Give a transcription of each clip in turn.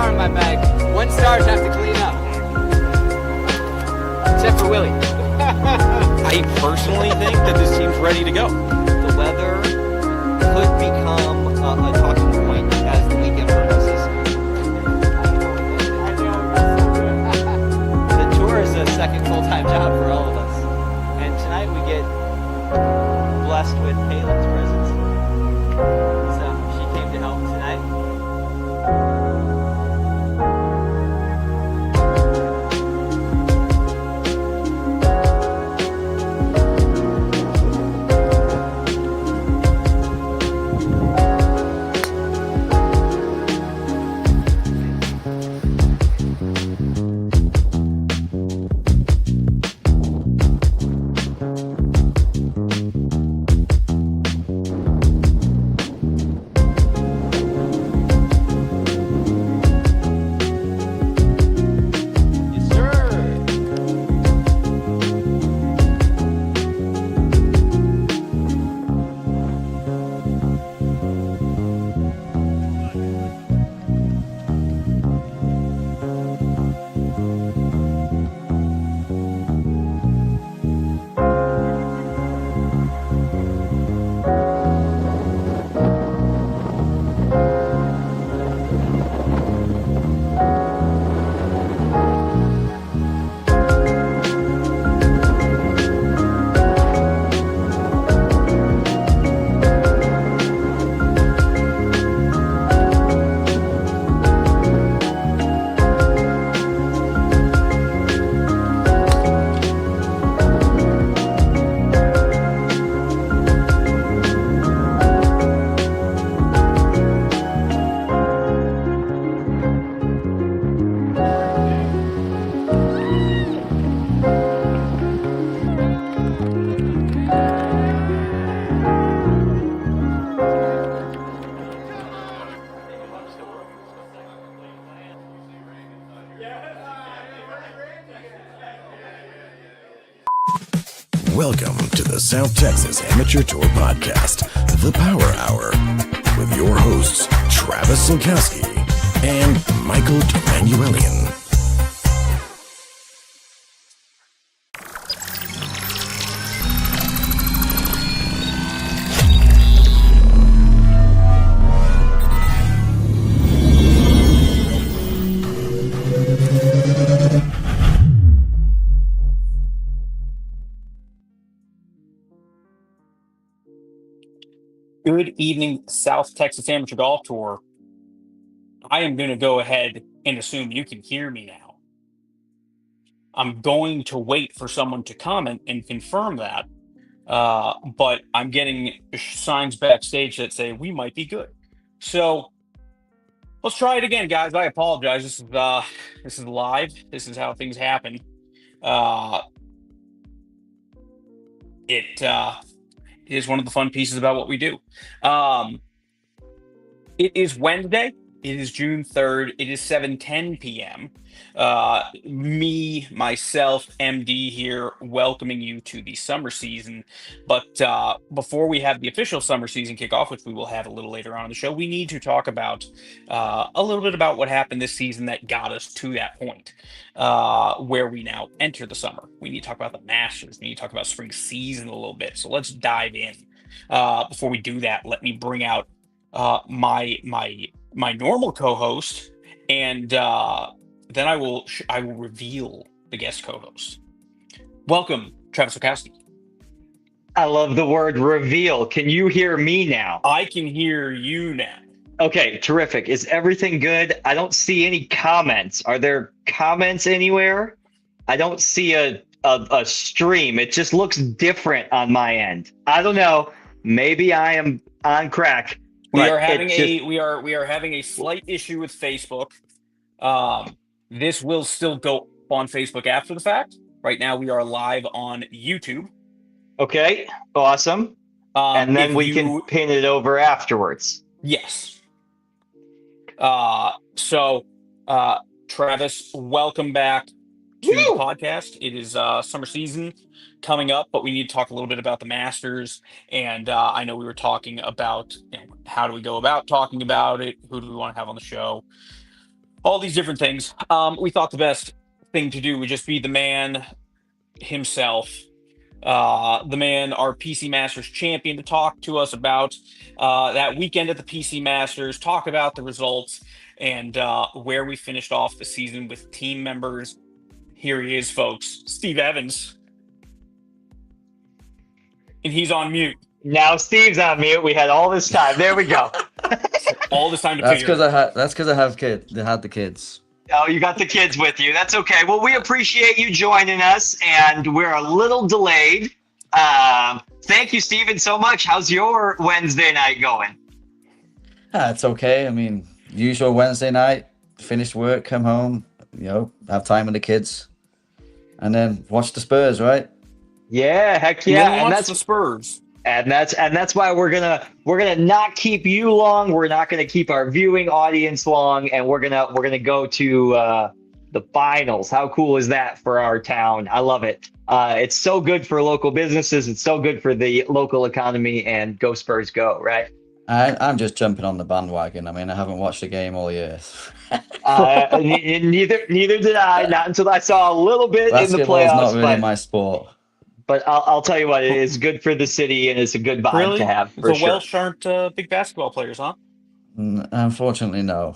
star in my bag. 1 stars have to clean up. Except for Willie. I personally think that this team's ready to go. The weather could become a talking point as the weekend progresses. The tour is a second full-time job for all of us. And tonight we get blessed with Palin's presence. So she came to help tonight. Yes, sir. Welcome to the South Texas Amateur Tour Podcast, The Power Hour, with your hosts, Travis Sinkowski and Michael Emanuelian. Good evening, South Texas Amateur Golf Tour. I am going to go ahead and assume you can hear me now. I'm going to wait for someone to comment and confirm that, but I'm getting signs backstage that say we might be good. So let's try it again, guys. I apologize. This is live. This is how things happen. It is one of the fun pieces about what we do. It is Wednesday. It is June 3rd. It is 7:10 p.m. Myself, MD here, welcoming you to the summer season. But before we have the official summer season kickoff, which we will have a little later on in the show, we need to talk about a little bit about what happened this season that got us to that point where we now enter the summer. We need to talk about the Masters. We need to talk about spring season a little bit. So let's dive in. Before we do that, let me bring out my normal co-host, and then I will reveal the guest co-host. Welcome, Travis Sinkowski. I love the word reveal. Can you hear me now? I can hear you now. Okay, terrific. Is everything good? I don't see any comments. Are there comments anywhere? I don't see a stream. It just looks different on my end. I don't know. Maybe I am on crack. We are having a slight issue with Facebook. This will still go on Facebook after the fact. Right now, we are live on YouTube. Okay, awesome. And then we can pin it over afterwards. Yes. Travis, welcome back to the podcast. It is summer season coming up, but we need to talk a little bit about the Masters. And I know we were talking about how do we go about talking about it? Who do we want to have on the show? all these different things. We thought the best thing to do would just be the man himself, the man, our PC Masters champion, to talk to us about that weekend at the PC Masters, talk about the results, and where we finished off the season with team members. Here he is, folks, Steve Evans. And he's on mute. Now Steve's on mute. We had all this time. There we go. All this time to That's figure. because I have kids. They had the kids. Oh, you got the kids with you. That's okay. Well, we appreciate you joining us, and we're a little delayed. Thank you, Steven, so much. How's your Wednesday night going? It's okay. I mean, usual Wednesday night, finish work, come home, have time with the kids, and then watch the Spurs, right? Yeah, heck Yeah, yeah. and And that's that's the Spurs. and that's why we're gonna not keep you long. We're not gonna keep our viewing audience long, and we're gonna go to the finals. How cool is that for our town? I love it. It's so good for local businesses. It's so good for the local economy, and go Spurs go, right? I'm just jumping on the bandwagon. I mean, I haven't watched the game all year. Neither did I. Not until I saw a little bit in the Basketball's playoffs. not really my sport. But I'll tell you what, it is good for the city, and it's a good vibe Really? to have for The sure. Welsh aren't big basketball players, huh? Unfortunately, no.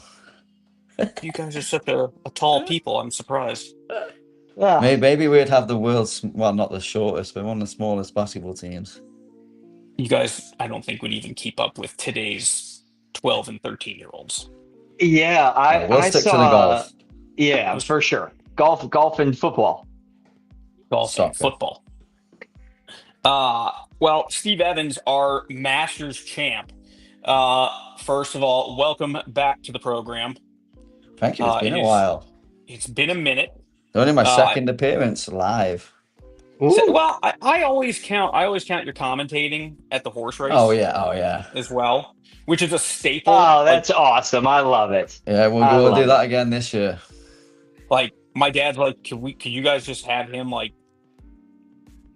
You guys are such a tall people. I'm surprised. Ah, Maybe we'd have the world's, well, not the shortest, but one of the smallest basketball teams. You guys, I don't think would even keep up with today's 12 and 13-year-olds. yeah, We'll I stick saw. to the golf. Yeah, for sure. Golf, and football. Golf and Soccer. football. Well, Steve Evans, our Masters champ. First of all, welcome back to the program. Thank you. It's been it a is- while. It's been a minute. Only my Uh, second appearance live. So, well, I always count your commentating at the horse race. Oh yeah. As well, which is a staple. Oh, that's awesome. I love it. Yeah, I we'll love do it. that again this year. like my dad's like, could you guys just have him like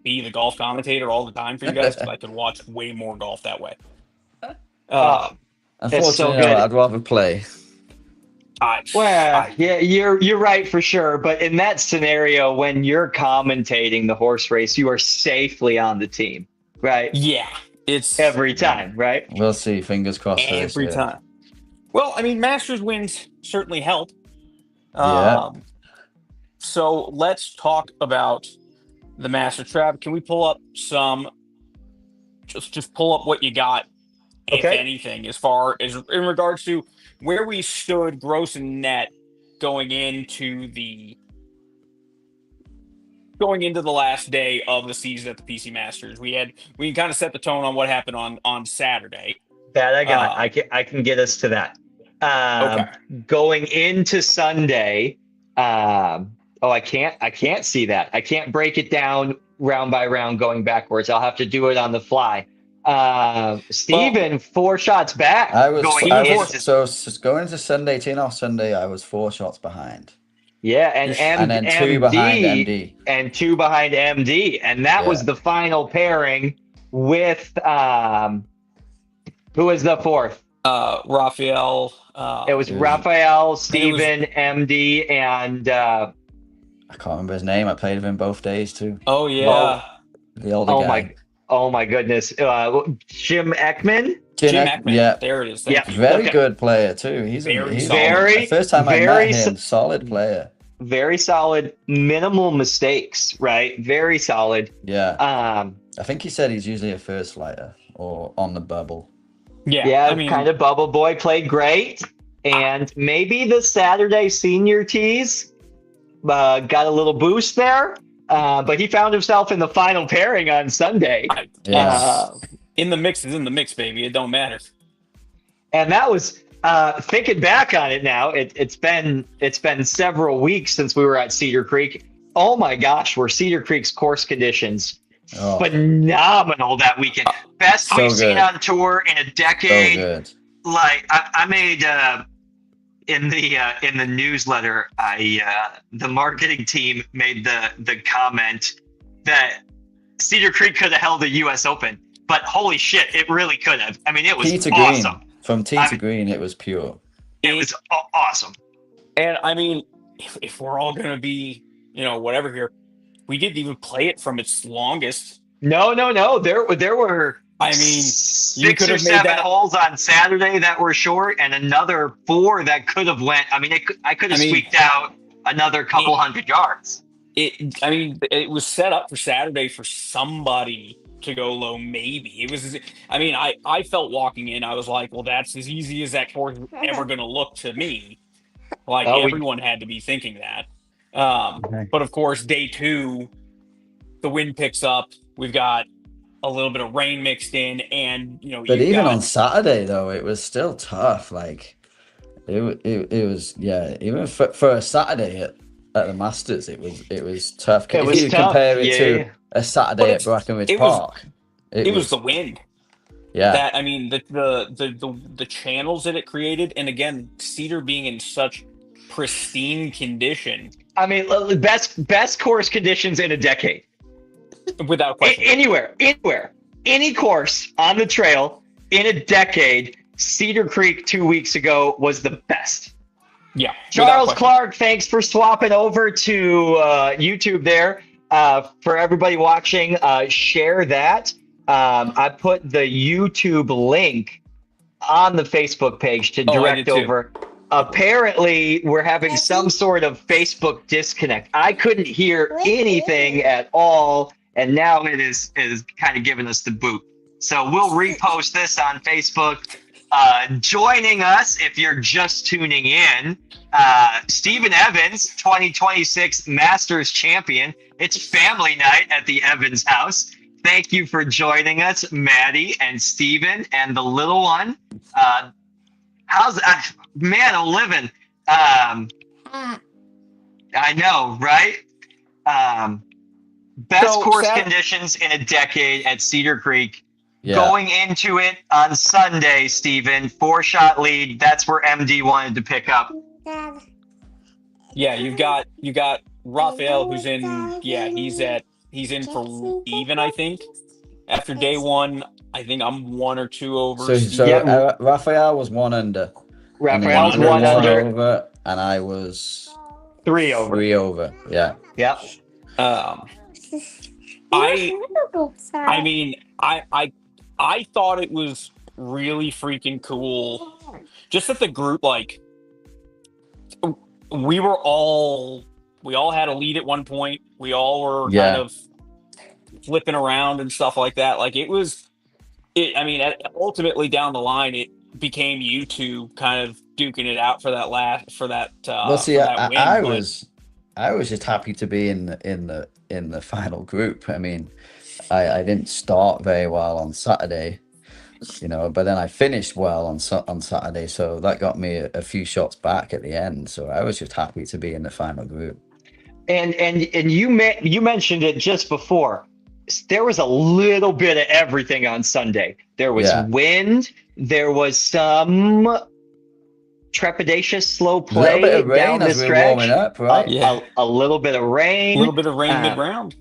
be the golf commentator all the time for you guys? Because I could watch way more golf that way. Unfortunately, so no, good. I'd rather play. Well, yeah, you're right for sure. But in that scenario, when you're commentating the horse race, you are safely on the team, right? yeah, it's Every time, right? We'll see. Fingers crossed. for this every year. time. Well, I mean, Masters wins certainly help. Yeah. So let's talk about the Masters. Trav, can we pull up some? Just pull up what you got, if Okay. anything, as far as in regards to where we stood gross and net going into the last day of the season at the PC Masters. We can kind of set the tone on what happened on Saturday. That I got. I can get us to that. Okay. Going into Sunday. I can't see that. I can't break it down round by round going backwards. I'll have to do it on the fly. Steven, 4 shots back. Going Going into Sunday, 10 off Sunday, I was 4 shots behind. Yeah, and then 2 behind MD. And 2 behind MD. And that was the final pairing with who was the fourth? Raphael. It was It was- Raphael, Steven, MD, and I can't remember his name. I played with him both days too. Oh yeah, The older guy. oh my goodness. Jim Ekman. Jim Ekman. Yeah. There it is. Yeah. Thank you. Very Okay. good player too. He's Very he's solid. the first time I Very met him, solid player. Very solid, minimal mistakes, right? Very solid. Yeah. I think he said he's usually a first flighter or on the bubble. Yeah, I mean, kind of bubble boy, played great. And maybe the Saturday senior tees got a little boost there. But he found himself in the final pairing on Sunday. Yeah. in the mix is in the mix, baby. It don't matter. And that was thinking back on it now, it's been several weeks since we were at Cedar Creek. Oh my gosh, were Cedar Creek's course conditions phenomenal that weekend. Best So we've seen good. on tour in a So decade. good. Like I made in the newsletter, the marketing team made the comment that Cedar Creek could have held the U.S. Open, but holy shit, it really could have. I mean, it was Tee to awesome. green. From tee to green, it was pure. It was awesome. And I mean, if we're all gonna be, whatever here, we didn't even play it from its longest. No. There were I mean, you six could or have made seven that. holes on Saturday that were short, and another 4 that could have went. I mean, I could have squeaked out another couple hundred yards. I mean, it was set up for Saturday for somebody to go low. Maybe it was. I mean, I felt walking in, I was like, well, that's as easy as that course is ever going to look to me. Like everyone had to be thinking that. But of course, day 2, the wind picks up. We've got a little bit of rain mixed in, and But even on Saturday though, it was still tough. Like it was even for a Saturday at the Masters, it was tough. It was if you tough, compare it to a Saturday at Brackenridge Park, it was the wind. Yeah. That, I mean, the channels that it created, and again, Cedar being in such pristine condition. I mean, best course conditions in a decade. Without question. Anywhere, any course on the trail in a decade, Cedar Creek 2 weeks ago was the best. Yeah. Charles Clark, thanks for swapping over to YouTube there. For everybody watching, share that. I put the YouTube link on the Facebook page to direct over. Apparently, we're having some sort of Facebook disconnect. I couldn't hear anything at all, and now it is kind of giving us the boot. So we'll repost this on Facebook. Joining us, if you're just tuning in, Stephen Evans, 2026 Masters champion. It's family night at the Evans house. Thank you for joining us, Maddie and Stephen and the little one. How's man, I'm living. I know, right? Best course conditions in a decade at Cedar Creek. Yeah. Going into it on Sunday, Stephen, 4-shot lead. That's where MD wanted to pick up. Yeah, you got Raphael, who's in. Yeah, he's in for even, I think. After day 1, I think I'm 1 or 2 over. So Raphael was 1 under. Raphael's 1 under, and I was 3 over. 3 over. Yeah. Yep. I mean, I thought it was really freaking cool. Just that the group, like, we all had a lead at one point. We all were kind of flipping around and stuff like that. Like I mean, ultimately down the line, it became you two kind of duking it out for that well, see, win, I was just happy to be in the final group. I mean, I didn't start very well on Saturday, but then I finished well on Saturday, so that got me a few shots back at the end. So I was just happy to be in the final group. And you mentioned it just before. There was a little bit of everything on Sunday. There was wind. There was some trepidatious slow play a little bit of rain down the as we were stretch. warming up, right? A little bit of rain. A little bit of rain mid-round.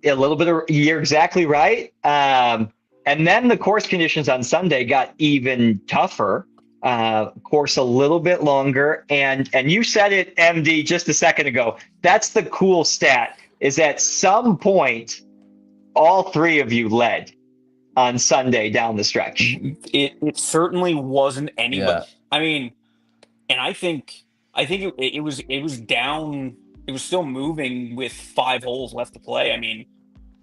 A little bit of. You're exactly right. And then the course conditions on Sunday got even tougher. Course a little bit longer, and you said it, MD, just a second ago. That's the cool stat. Is at some point, all 3 of you led on Sunday down the stretch. It certainly wasn't anybody. Yeah. I mean, and I think it was down. It was still moving with 5 holes left to play. I mean,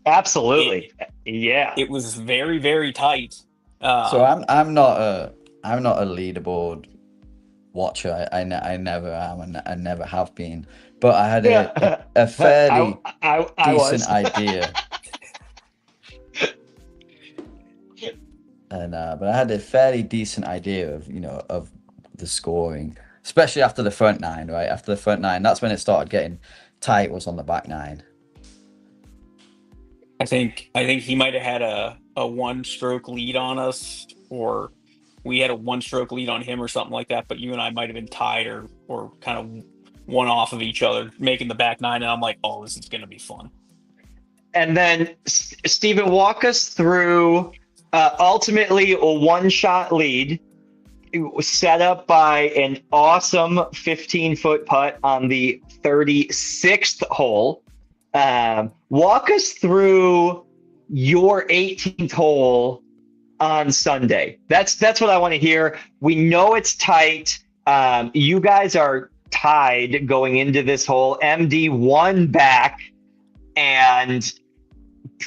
absolutely, it was very, very tight. So I'm not a leaderboard watcher. I never am, and I never have been. But I had a fairly decent idea. And but I had a fairly decent idea of the scoring, especially after the front 9. Right after the front 9, that's when it started getting tight. Was on the back 9. I think he might have had a 1-stroke lead on us, or we had a 1-stroke lead on him, or something like that. But you and I might have been tied, or kind of one off of each other, making the back 9. And I'm like, oh, this is going to be fun. And then Stephen, walk us through ultimately a 1-shot lead It was set up by an awesome 15-foot putt on the 36th hole. Walk us through your 18th hole on Sunday. That's what I want to hear. We know it's tight. You guys are tied going into this hole. MD one back and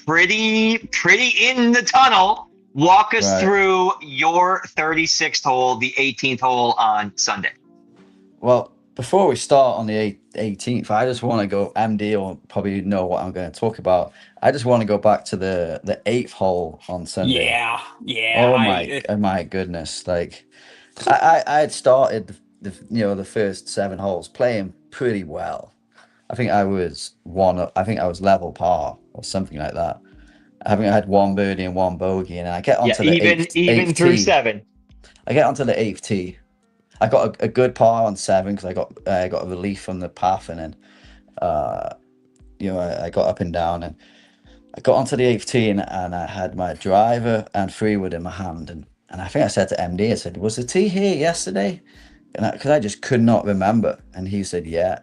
pretty in the tunnel. Walk us through your 36th hole, the 18th hole on Sunday. Well, before we start on the 18th, I just want to go, MD will probably know what I'm going to talk about. I just want to go back to the 8th hole on Sunday. Yeah. Oh my goodness. Like I had started the first 7 holes playing pretty well. I think I was level par or something like that. I think I had 1 birdie and 1 bogey, and I get onto the eighth through tee. 7. I get onto the 8th tee. I got a good par on 7 because I got a relief from the path, and then I got up and down, and I got onto the 8th tee, and I had my driver and 3-wood in my hand, and I think I said to MD, I said, "Was the tee here yesterday?" And because I just could not remember, and he said, "Yeah."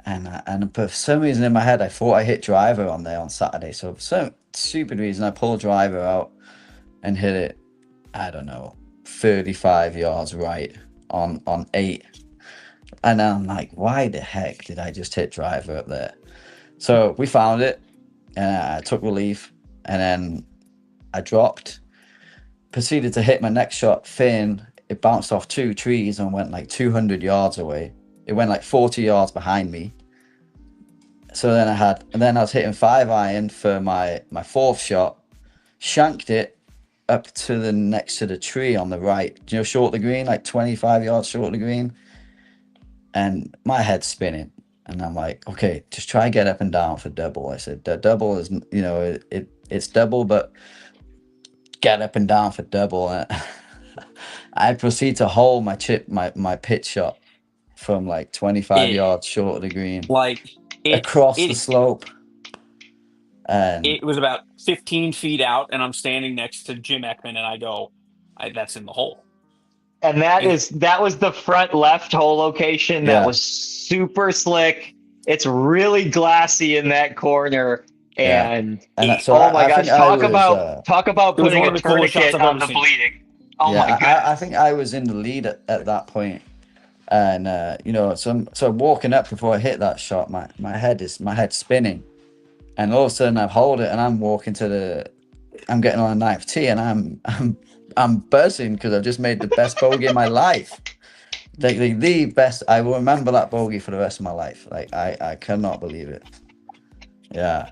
And for some reason in my head, I thought I hit driver on there on Saturday. So for some stupid reason, I pulled driver out and hit it, I don't know, 35 yards right on 8. And I'm like, why the heck did I just hit driver up there? So we found it, and I took relief, and then I dropped, proceeded to hit my next shot thin. It bounced off 2 trees and went like 200 yards away. It went like 40 yards behind me. So then I was hitting 5-iron for my 4th shot, shanked it up to the next to the tree on the right, short of the green, like 25 yards short of the green. And my head's spinning. And I'm like, okay, just try and get up and down for double. I said, the double is, it's double, but get up and down for double. I proceed to hold my pitch shot from like 25 yards short of the green, across the slope. And it was about 15 feet out, and I'm standing next to Jim Ekman, and I go, that's in the hole. And that was the front left hole location. That was super slick. It's really glassy in that corner. And oh my gosh, talk about putting a tourniquet on the bleeding. Oh my god! I think I was in the lead at that point, and so walking up before I hit that shot, my head's spinning, and all of a sudden I hold it, and I'm getting on a 9th tee, and I'm buzzing because I've just made the best bogey in my life, the best. I will remember that bogey for the rest of my life. Like I cannot believe it. Yeah,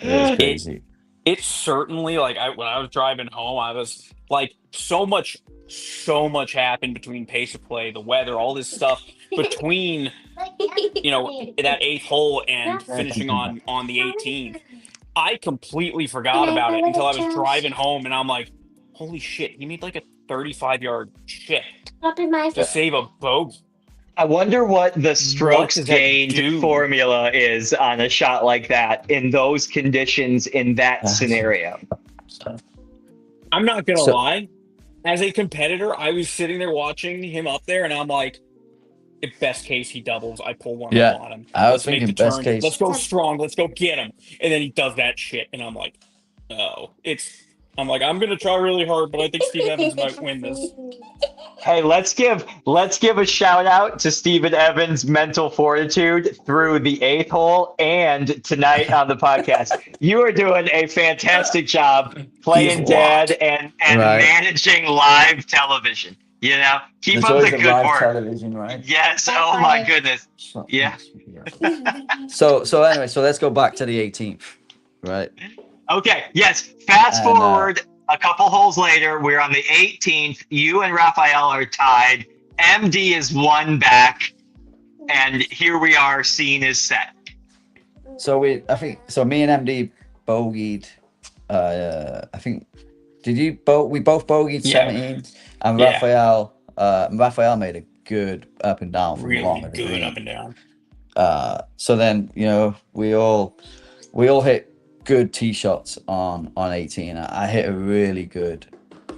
it was crazy. It's certainly when I was driving home, I was like, so much happened between pace of play, the weather, all this stuff between that 8th hole and finishing on the 18th. I completely forgot about it until I was driving home, and I'm like, holy shit, he made like a 35-yard chip to save a bogey. I wonder what the strokes gained formula is on a shot like that in those conditions in that scenario. I'm not going to lie. As a competitor, I was sitting there watching him up there, and I'm like, if best case he doubles, I pull one up on him. I was thinking best case. Let's go strong. Let's go get him. And then he does that shit, and I'm like, I'm going to try really hard, but I think Steve Evans might win this. Hey, let's give a shout out to Steven Evans' mental fortitude through the 8th hole and tonight on the podcast. You are doing a fantastic job playing dead and managing live television. Keep up the good work. Television, right? Yes. Oh my goodness. Yeah. So anyway, so let's go back to the 18th, right? Okay. Yes. Fast forward a couple holes later. We're on the 18th. You and Raphael are tied. MD is 1 back, and here we are. Scene is set. So me and MD bogeyed. I think we both bogeyed 17, and Raphael made a good up and down from long of the green. Up and down. So then we all hit good tee shots on 18. I hit a really good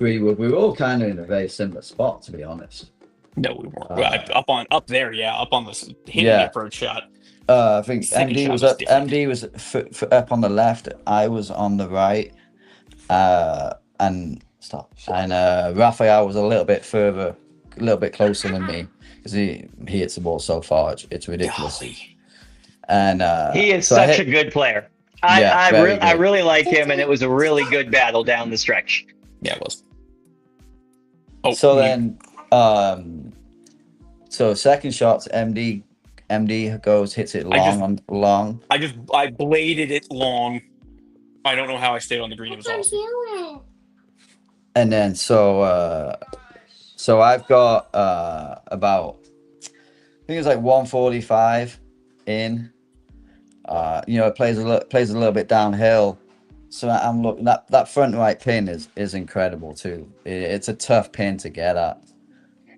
agree. We were all kind of in a very similar spot, to be honest. No, we weren't. Up there, yeah, up on this hitting Yeah. the approach shot. I think Second MD shot was was up. different. MD was up on the left. I was on the right. And Raphael was a little bit further, a little bit closer than me because he hits the ball so far. It's ridiculous. Golly. And he is so such a good player. I really like him, and it was a really good battle down the stretch. Yeah, it was. Oh, so then, so second shot, MD goes, hits it long. I bladed it long. I don't know how I stayed on the green. It was awesome. And then so I've got about, I think it's like 145 in. It plays a little bit downhill. So I'm looking that front right pin is incredible too. It's a tough pin to get at.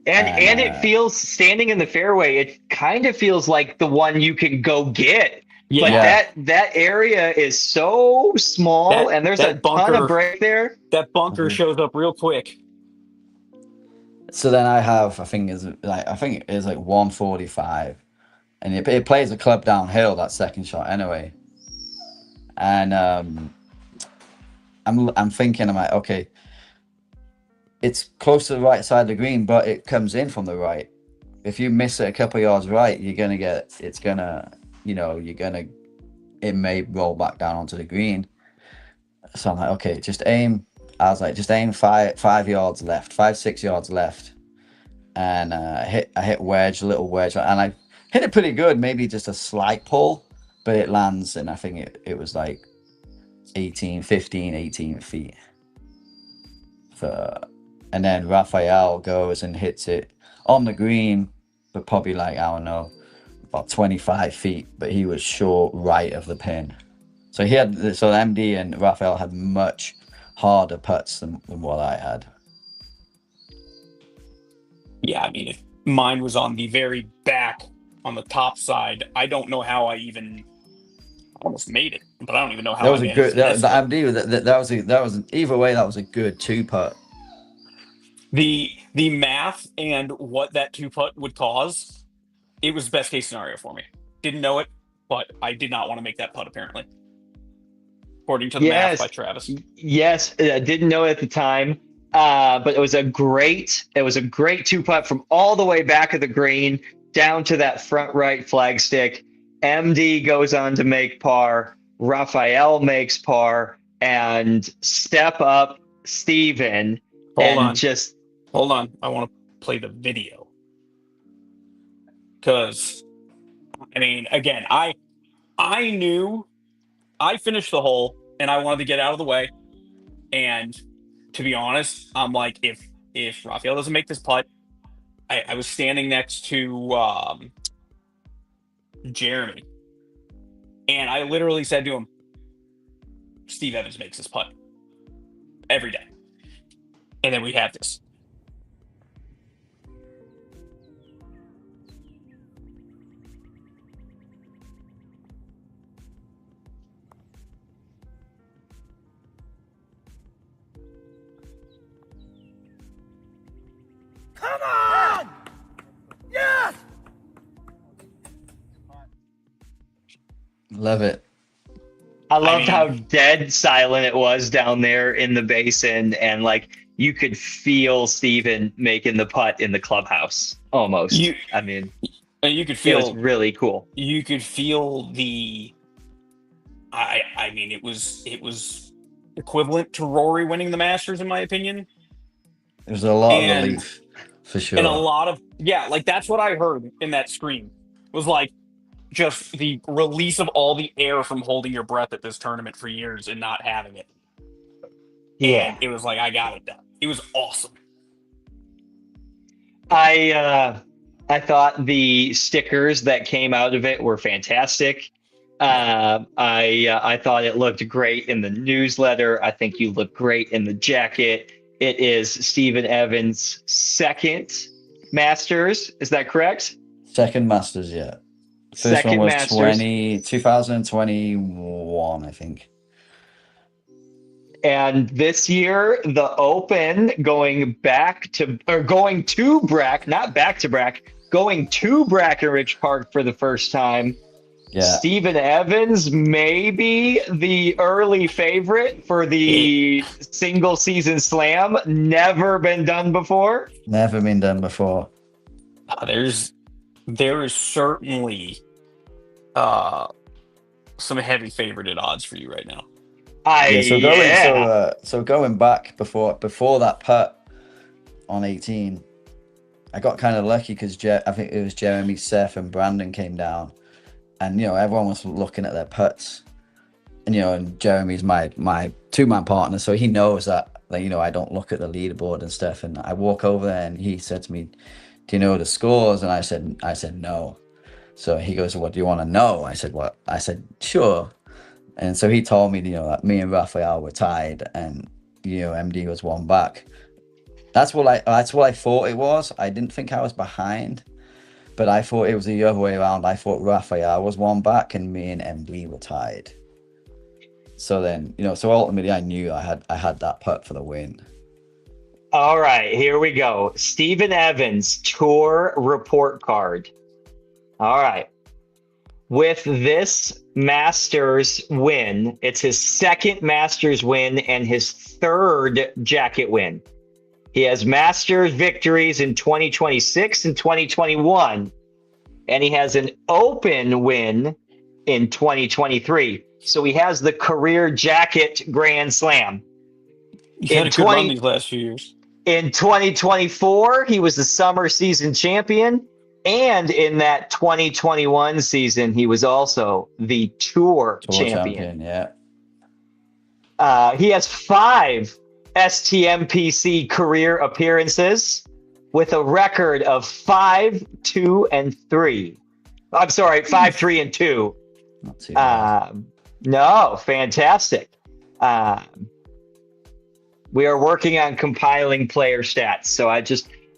And it feels, standing in the fairway, it kind of feels like the one you can go get. Yeah. But that area is so small, and there's a ton of break there. That bunker shows up real quick. So then I think it's like 145, and it plays a club downhill, that second shot anyway. And I'm thinking, I'm like, okay, it's close to the right side of the green, but it comes in from the right. If you miss it a couple of yards right, it may roll back down onto the green. So I'm like, okay, just aim 5 yards left, 5-6 yards left. And I hit a little wedge, and I hit it pretty good, maybe just a slight pull, but it lands, and I think it was like 18 feet. And then Raphael goes and hits it on the green, but probably like, I don't know, about 25 feet, but he was short right of the pin. So MD and Raphael had much harder putts than what I had. Yeah, I mean, if mine was on the very back, on the top side, I don't know how I even almost made it, but I don't even know how. That was a good. That was either way. That was a good 2-putt. The math and what that 2-putt would cause, it was best case scenario for me. Didn't know it, but I did not want to make that putt, apparently, according to the math by Travis. Yes, I didn't know it at the time, but it was a great 2-putt from all the way back of the green down to that front right flagstick. MD goes on to make par. Raphael makes par, and step up Steven. Hold on. I want to play the video. Because, I mean, again, I knew I finished the hole and I wanted to get out of the way. And to be honest, I'm like, if Raphael doesn't make this putt, I was standing next to Jeremy. And I literally said to him, Steve Evans makes this putt every day. And then we have this. Come on! Yes! Love it. I loved how dead silent it was down there in the basin, and like you could feel Steven making the putt in the clubhouse almost. You could feel it was really cool. You could feel the I mean it was equivalent to Rory winning the Masters, in my opinion. There's a lot of relief for sure. And a lot of like that's what I heard in that scream. Was like just the release of all the air from holding your breath at this tournament for years and not having it. Yeah. And it was like, I got it done. It was awesome. I thought the stickers that came out of it were fantastic. I thought it looked great in the newsletter. I think you look great in the jacket. It is Steven Evans' second Masters. Is that correct? Second Masters, yeah. First one was 2021, I think. And this year, the Open going to Brackenridge Park for the first time. Yeah. Steven Evans may be the early favorite for the single season slam. Never been done before. Never been done before. There is certainly some heavy favorited odds for you right now. So going back before that putt on 18, I got kind of lucky because I think it was Jeremy, Seth, and Brandon came down, and everyone was looking at their putts, and Jeremy's my 2-man partner, so he knows that I don't look at the leaderboard and stuff. And I walk over there, and he said to me, "Do you know the scores?" And I said no. So he goes, "What do you want to know?" I said, "What?" I said, "Sure." And so he told me, that me and Raphael were tied, and MD was one back. That's what I thought it was. I didn't think I was behind, but I thought it was the other way around. I thought Raphael was one back, and me and MD were tied. So then, so ultimately, I knew I had that putt for the win. All right, here we go. Steven Evans tour report card. All right. With this Masters win, it's his second Masters win and his third jacket win. He has Masters victories in 2026 and 2021, and he has an Open win in 2023. So he has the career jacket Grand Slam. He's had a good run these last few years. In 2024, he was the summer season champion. And in that 2021 season, he was also the tour champion. Yeah. He has 5 STMPC career appearances with a record of 5, 2, and 3. I'm sorry, 5, 3, and 2. Not too bad. No, fantastic. We are working on compiling player stats. So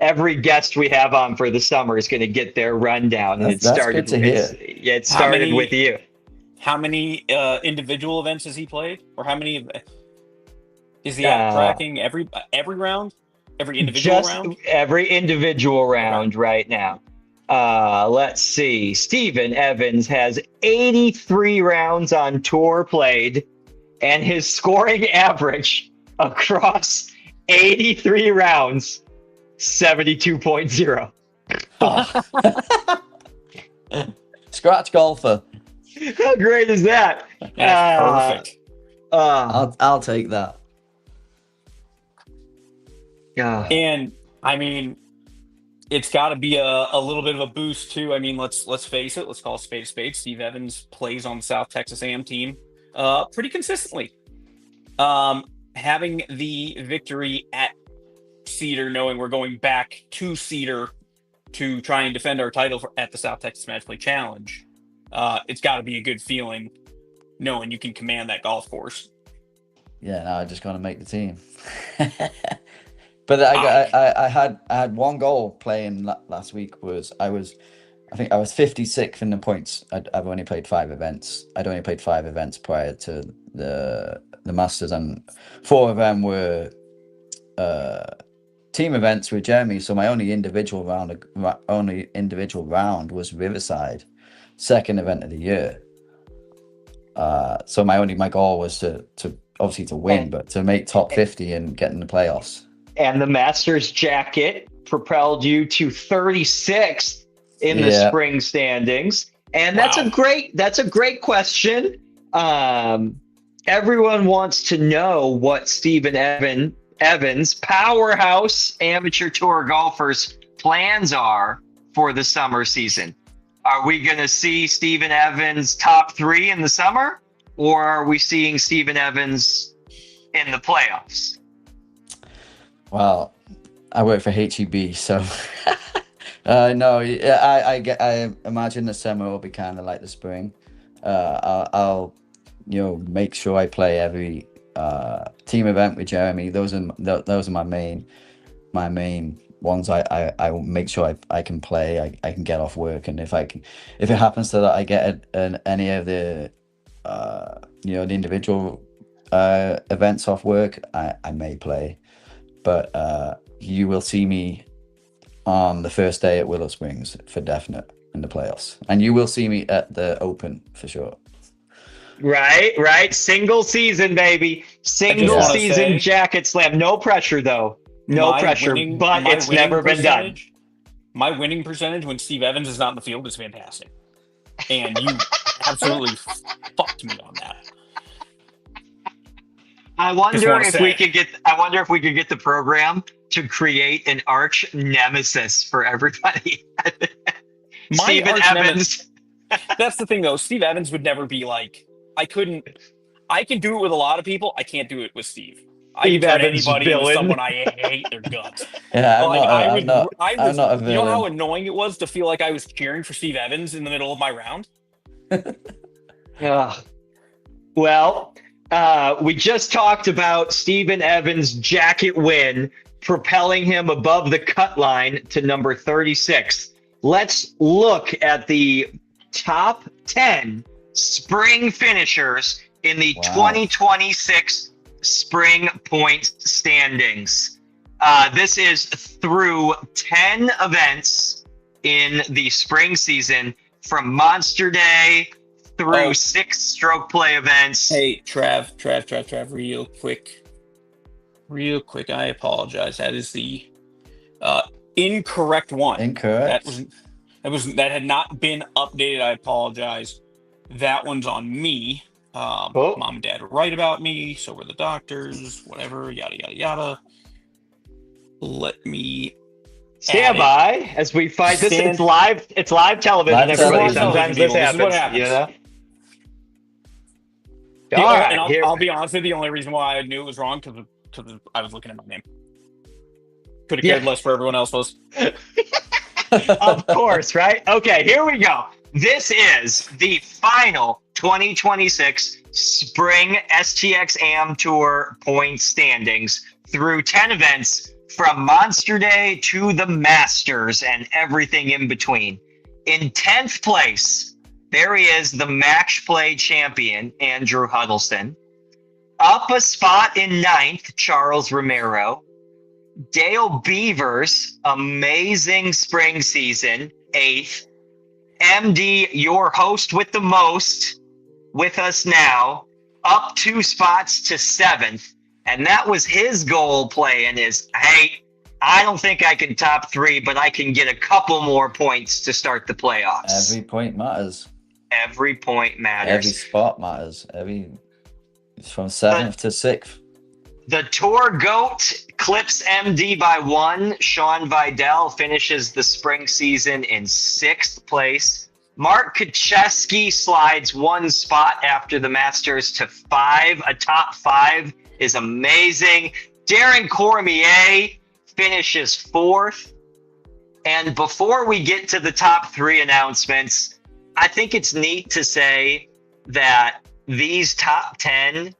every guest we have on for the summer is going to get their rundown. And that's good to hear. It started with you. How many individual events has he played? Or how many is he tracking every round? Every individual round? Every individual round right now. Let's see. Steven Evans has 83 rounds on tour played, and his scoring average across 83 rounds, 72.0. Scratch golfer. How great is that? That's perfect. I'll take that. And I mean, it's got to be a little bit of a boost too. I mean, let's face it. Let's call a spade a spade. Steve Evans plays on the South Texas A&M team pretty consistently. Having the victory at Cedar, knowing we're going back to Cedar to try and defend our title at the South Texas Match Play Challenge, it's got to be a good feeling knowing you can command that golf course. Yeah, no, I just got to make the team. But I had one goal playing last week. I think I was 56th in the points. I've only played 5 events. I'd only played 5 events prior to the Masters, and 4 of them were team events with Jeremy. So my only individual round was Riverside, second event of the year. So my goal was to obviously to win, but to make top 50 and get in the playoffs. And the Masters jacket propelled you to 36th in the spring standings. And that's a great question. Everyone wants to know what Steven Evans, powerhouse amateur tour golfers' plans are for the summer season. Are we going to see Steven Evans top 3 in the summer, or are we seeing Steven Evans in the playoffs? Well, I work for HEB, so no. I imagine the summer will be kind of like the spring. I'll make sure I play every team event with Jeremy. Those are my main ones. I will make sure I can play. I can get off work, and if it happens to that I get any of the the individual events off work, I may play, but you will see me on the first day at Willow Springs for definite in the playoffs, and you will see me at the Open for sure. Right. Single season, baby. Single season jacket slam. No pressure, though. No pressure, but it's never been done. My winning percentage when Steve Evans is not in the field is fantastic. And you absolutely fucked me on that. I wonder if we could get the program to create an arch nemesis for everybody. Steven Evans. That's the thing, though. Steve Evans would never be like, I can do it with a lot of people. I can't do it with Steve. I can turn anybody into someone I hate their guts. Yeah, I'm not a villain. You know how annoying it was to feel like I was cheering for Steve Evans in the middle of my round? Well, we just talked about Steven Evans' jacket win, propelling him above the cut line to number 36. Let's look at the top 10 spring finishers in the 2026 spring point standings. This is through 10 events in the spring season, from Monster Day through 6 stroke play events. Hey, Trav, real quick, I apologize. That is the incorrect one. Incorrect. That had not been updated. I apologize. That one's on me. Mom and Dad were right about me. So were the doctors. Whatever. Yada yada yada. Let me stand by as we fight this. It's live. It's live television. Everybody. Sometimes this happens. This is what happens. You know? I'll be honest with you. The only reason why I knew it was wrong because I was looking at my name. Could have cared less where everyone else was. Of course, right? Okay, here we go. This is the final 2026 Spring STX Am Tour point standings through 10 events, from Monster Day to the Masters and everything in between. In 10th place, there he is, the match play champion, Andrew Huddleston. Up a spot in 9th, Charles Romero. Dale Beavers, amazing spring season, 8th. MD, your host with the most, with us now, up 2 spots to 7th. And that was his goal playing is, hey, I don't think I can top 3, but I can get a couple more points to start the playoffs. Every point matters. Every point matters. Every spot matters. It's from 7th to 6th. The Tour GOAT clips MD by 1. Sean Vidal finishes the spring season in 6th place. Mark Kacheski slides 1 spot after the Masters to 5. A top 5 is amazing. Darren Cormier finishes 4th. And before we get to the top 3 announcements, I think it's neat to say that these top 10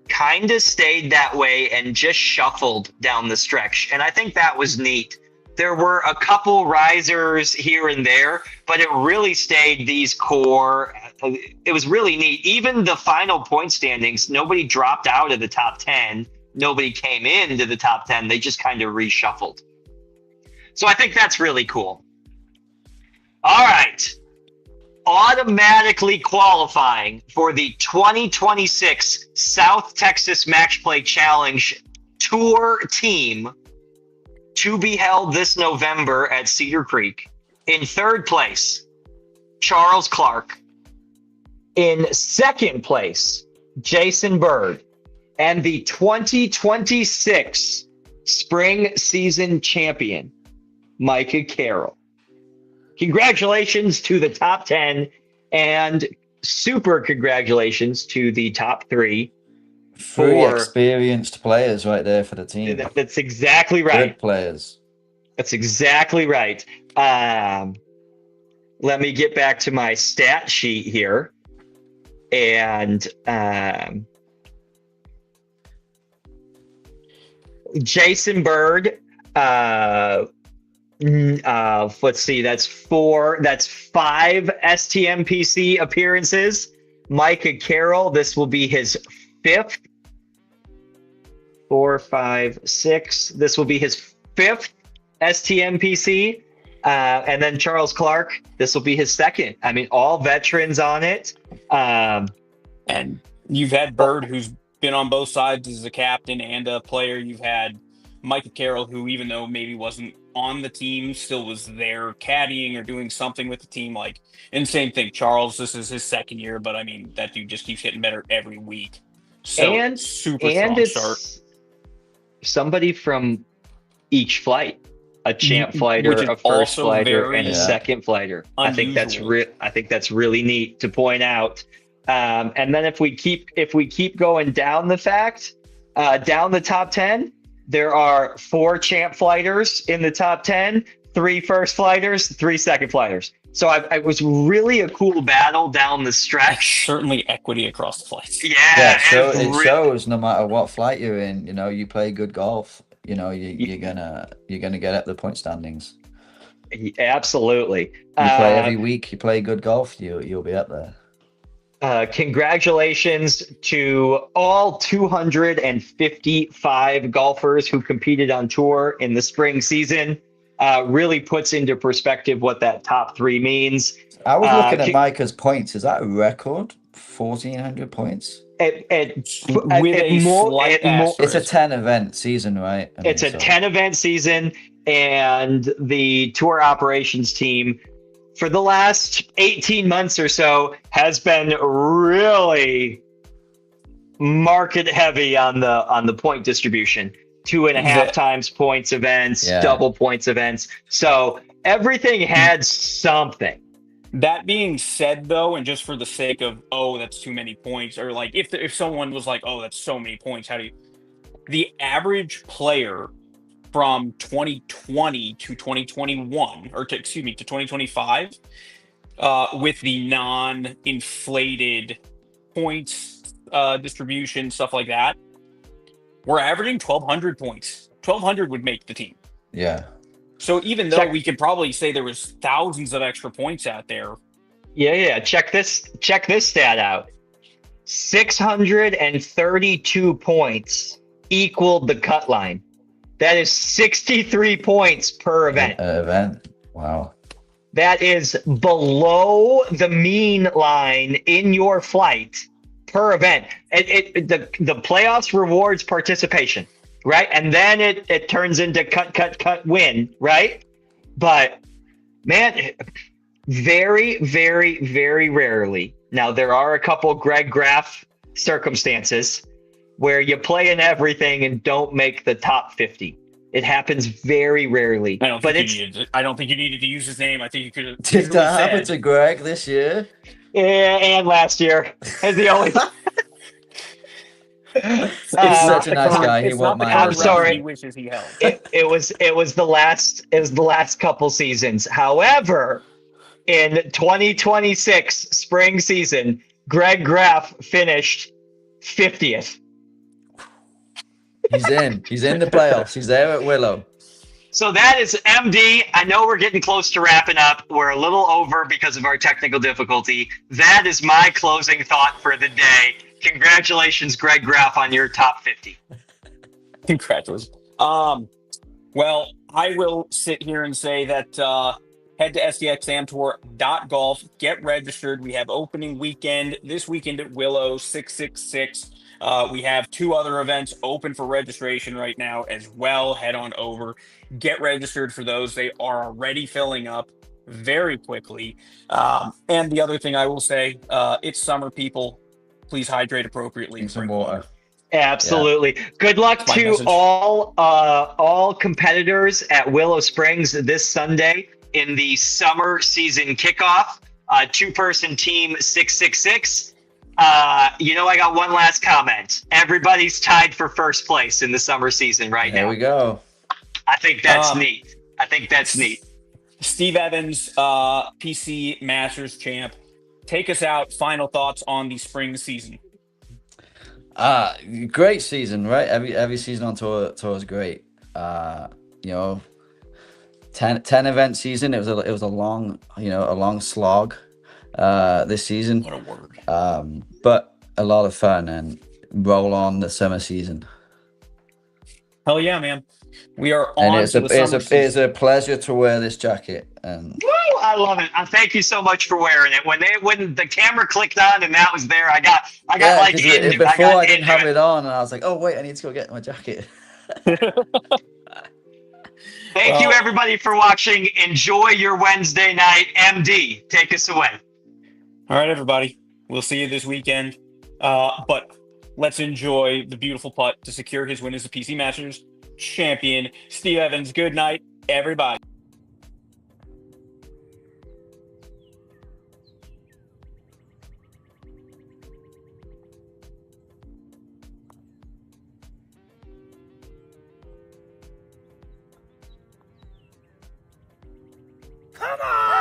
kind of stayed that way and just shuffled down the stretch. And I think that was neat. There were a couple risers here and there, but it really stayed these core. It was really neat. Even the final point standings, nobody dropped out of the top 10. Nobody came into the top 10. They just kind of reshuffled. So I think that's really cool. All right. Automatically qualifying for the 2026 South Texas Match Play Challenge Tour team to be held this November at Cedar Creek. In 3rd place, Charles Clark. In 2nd place, Jason Bird. And the 2026 Spring Season Champion, Micah Carroll. Congratulations to the top 10 and super congratulations to the top 3. 3 experienced players right there for the team. That's exactly right. Good players. That's exactly right. Let me get back to my stat sheet here. And Jason Bird, let's see, that's 5 STMPC appearances. Micah Carroll, this will be his 5th 4, 5, 6. This will be his 5th STMPC. And then Charles Clark, this will be his 2nd. I mean, all veterans on it. And you've had Bird, who's been on both sides as a captain and a player. You've had Micah Carroll, who, even though maybe wasn't on the team, still was there caddying or doing something with the team. And same thing, Charles, this is his 2nd year, but I mean, that dude just keeps getting better every week. So super strong start. Somebody from each flight. A champ fighter, a first fighter, and a second fighter. Unusual. I think that's really neat to point out. And then if we keep going down the top 10, there are 4 champ fighters in the top 10, 3 first fighters, 3 second fighters. So it was really a cool battle down the stretch. Certainly equity across the flights. Yeah. So it shows no matter what flight you're in, you play good golf. You're gonna get up the point standings. Absolutely. You play every week. You play good golf. You'll be up there. Congratulations to all 255 golfers who competed on tour in the spring season. Really puts into perspective what that top 3 means. I was looking at Micah's points. Is that a record? 1,400 points. It's a 10-event season, right? It's a 10-event season, and the tour operations team for the last 18 months or so has been really market heavy on the point distribution. 2.5 times points events, double points events. So everything had something. That being said, though, and just for the sake of, that's too many points, or if someone was like, that's so many points, the average player from 2020 to 2021, to 2025, with the non-inflated points distribution, stuff like that, we're averaging 1,200 points. 1,200 would make the team. Yeah. So even though we could probably say there was thousands of extra points out there. Yeah. Check this stat out. 632 points equaled the cut line. That is 63 points per event. Wow. That is below the mean line in your flight per event. The playoffs rewards participation. Right. And then it turns into cut, win. Right. But man, very, very, very rarely. Now, there are a couple Greg Graff circumstances where you play in everything and don't make the top 50. It happens very rarely. I don't think you needed to use his name. I think you could have. Did that happen to Greg this year? Yeah, and last year. Is the only. He's such a nice guy. He won't mind. I'm sorry. He wishes he held. It was the last couple seasons. However, in 2026 spring season, Greg Graff finished 50th. He's in the playoffs. He's there at Willow. So that is MD. I know we're getting close to wrapping up. We're a little over because of our technical difficulty. That is my closing thought for the day. Congratulations, Greg Graff, on your top 50. Congratulations. Well, I will sit here and say that head to sdxamtour.golf, get registered. We have opening weekend this weekend at Willow 666. We have 2 other events open for registration right now as well. Head on over, get registered for those. They are already filling up very quickly. And the other thing I will say, it's summer, people. Please hydrate appropriately. Drink some water. Absolutely. Yeah. Good luck to message. all competitors at Willow Springs this Sunday in the summer season kickoff. 2-person team 666. I got one last comment. Everybody's tied for first place in the summer season right now. There we go. I think that's neat. Steve Evans, PC Masters champ. Take us out. Final thoughts on the spring season. Great season, right? Every season on tour is great. 10 event season. It was a long slog this season. What a word. But a lot of fun, and roll on the summer season. Hell yeah, man. We are on And it's to the summer season. it's a pleasure to wear this jacket. And Woo, I love it. Thank you so much for wearing it. When the camera clicked on and that was there, I got like into before I didn't have it on, and I was like, oh wait, I need to go get my jacket. Thank you everybody for watching. Enjoy your Wednesday night. MD, take us away. All right, everybody. We'll see you this weekend. But let's enjoy the beautiful putt to secure his win as the PC Masters champion. Steve Evans, good night, everybody. Come on!